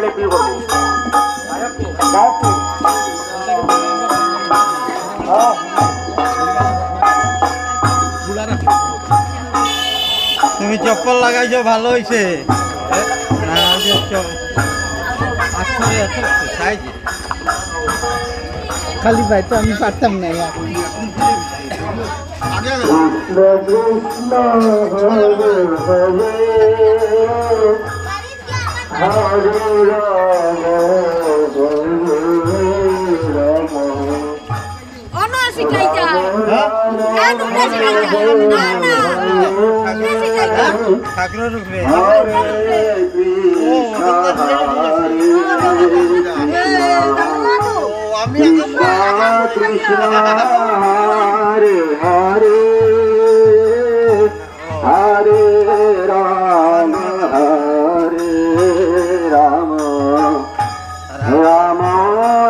পাইলে বিয়ে করবো। তুমি চপ্পল লাগাইছো ভালো হয়েছে। খালি ভাই তো আমি পারতাম না ইয়ার। ঠাকুরের উপরে কৃষ্ণ হরে হরে হরে রাম হরে রাম রাম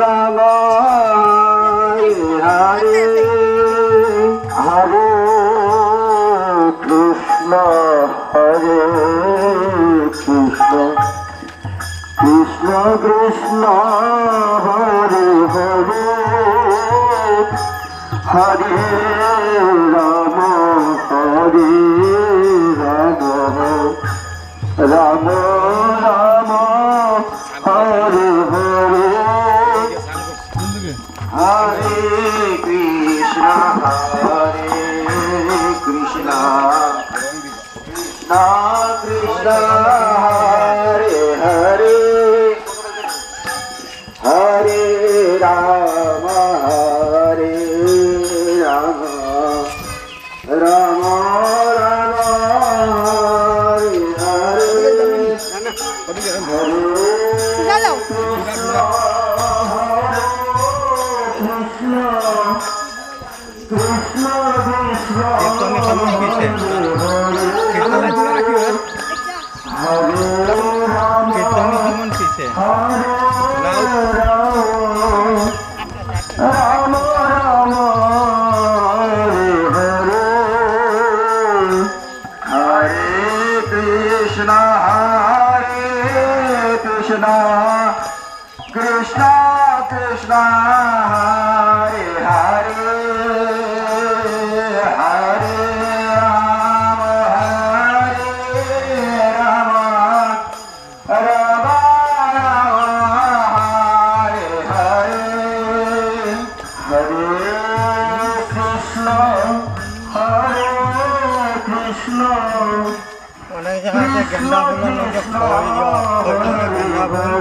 রাম হরে হরে কৃষ্ণ হরে কৃষ্ণ কৃষ্ণ কৃষ্ণ হরে হরে হরে রাম হরে রাম রাম রাম হরে হরে হরে কৃষ্ণ হরে কৃষ্ণ কৃষ্ণ কৃষ্ণ হরে হরে হরে রাম হরে রাম রাম রাম হরে কৃষ্ণ রাম রাম হরে হরে কৃষ্ণ কৃষ্ণ কৃষ্ণ হরে হরে হরে রাম রাম হরে হরে হরে কৃষ্ণ অনেক জায়গায় গেন্দা ফুলের লোকে ফল গেন্দা ফুল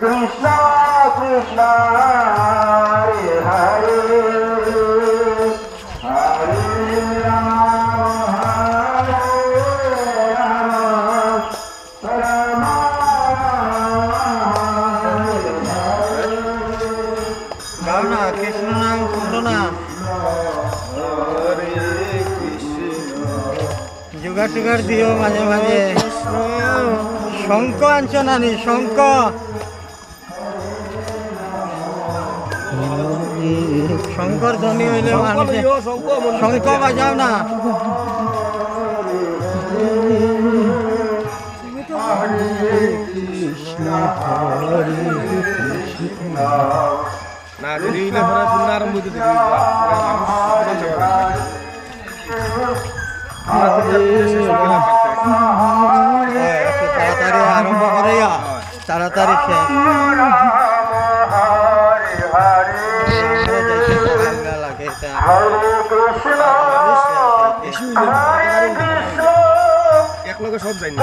কৃষ্ণ কৃষ্ণ হরে হরে হরে রাম রাম গাও না কৃষ্ণ নাম শুনলো না জোগাড় টুগাড় দিও মাঝে মাঝে শঙ্খ আনছো নানি শঙ্খ শঙ্কর ধ্বনি হইলে মানুষে শঙ্খ বাজাও না না দেরি হইলে পরে পুনঃ আরম্ভ হইতে দেরি একটু তাড়াতাড়ি আরম্ভ করে তাড়াতাড়ি শেষ লাগে এটা এক লগে সব যাই না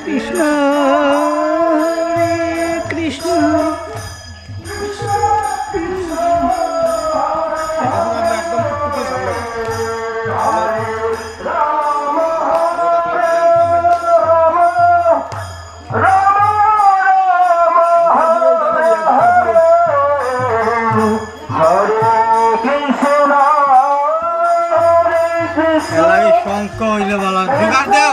কৃষ্ণ কৃষ্ণ একদম শঙ্খ হইলে ভালো জোগাড় দেও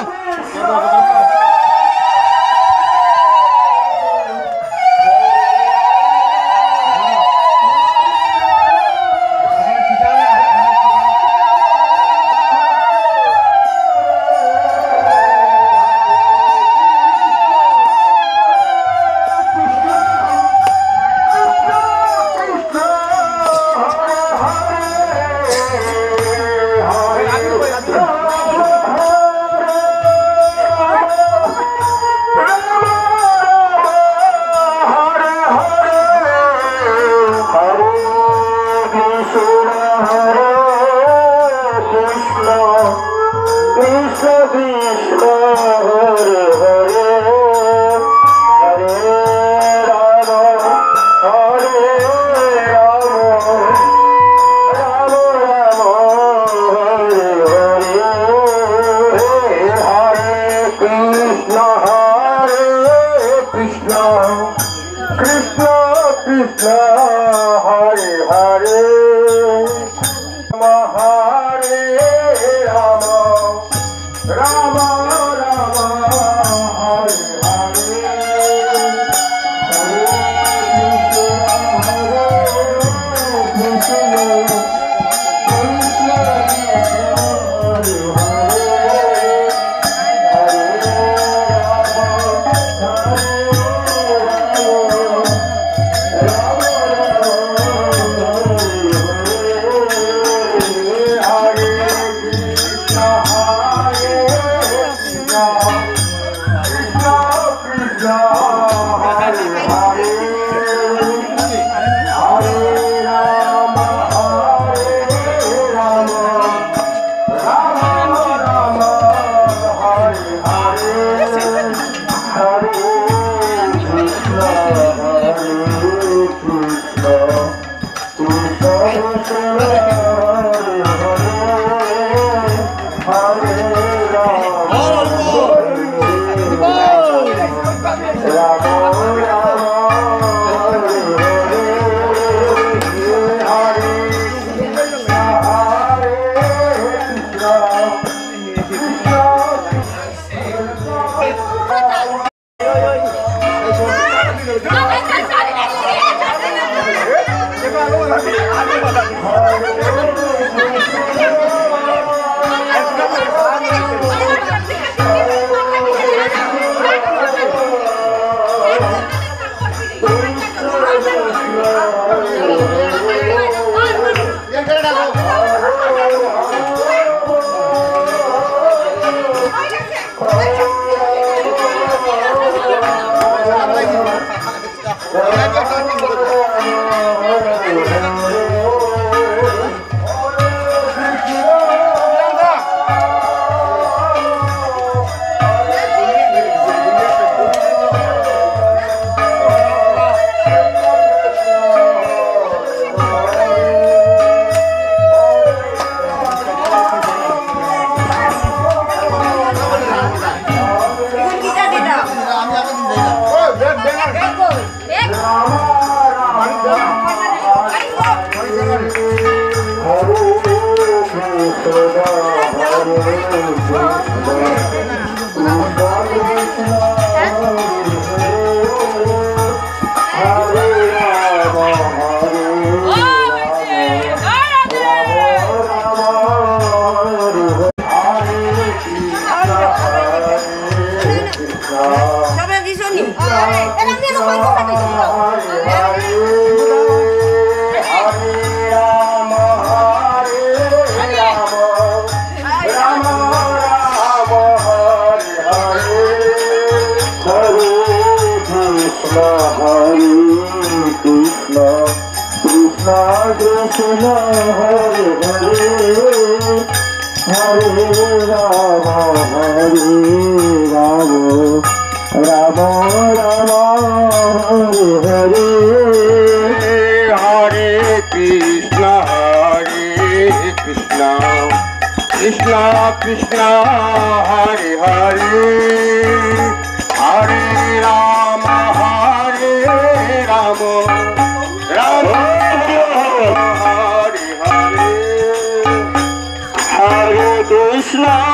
Krishna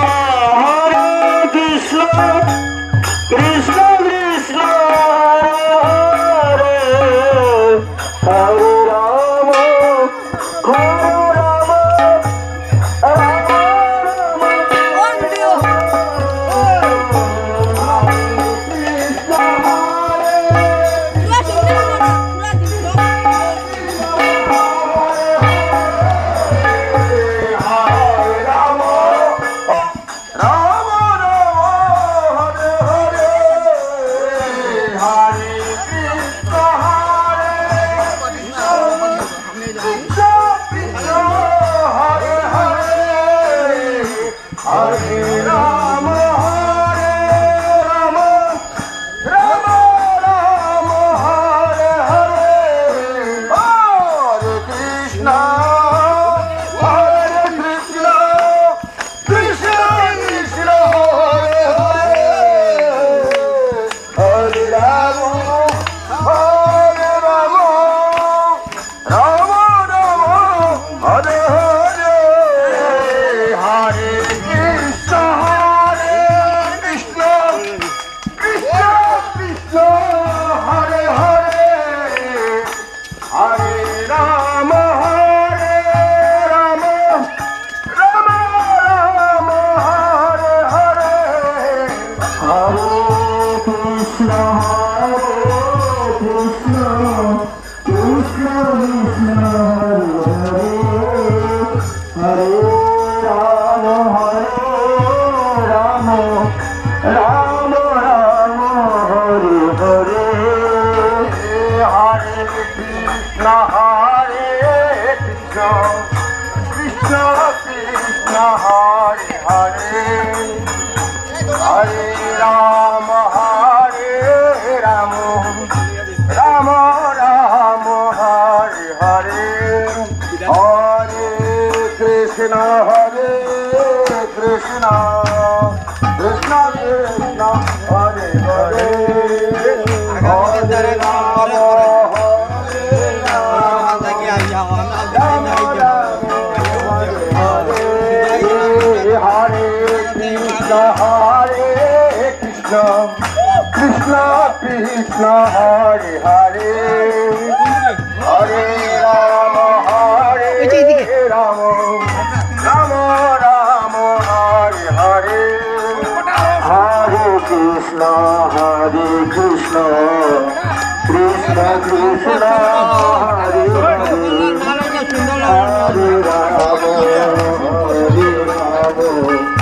হরে হরে হরে রাম হরে রাম রাম রাম হরে হরে হরে কৃষ্ণ কৃষ্ণ কৃষ্ণ কৃষ্ণ হরে হরে রাম রাম রাম হরে হরে হরে কৃষ্ণ কৃষ্ণ কৃষ্ণ হরে হরে হরে রাম রাম রাম হরে হরে হরে কৃষ্ণ কৃষ্ণ কৃষ্ণ কৃষ্ণ হরে হরে হরে রাম হরে কৃষ্ণ কৃষ্ণ কৃষ্ণ হরে হরে হরে রাম রাম রাম রাম হরে হরে হরে কৃষ্ণ কৃষ্ণ কৃষ্ণ কৃষ্ণ হরে হরে হরে রাম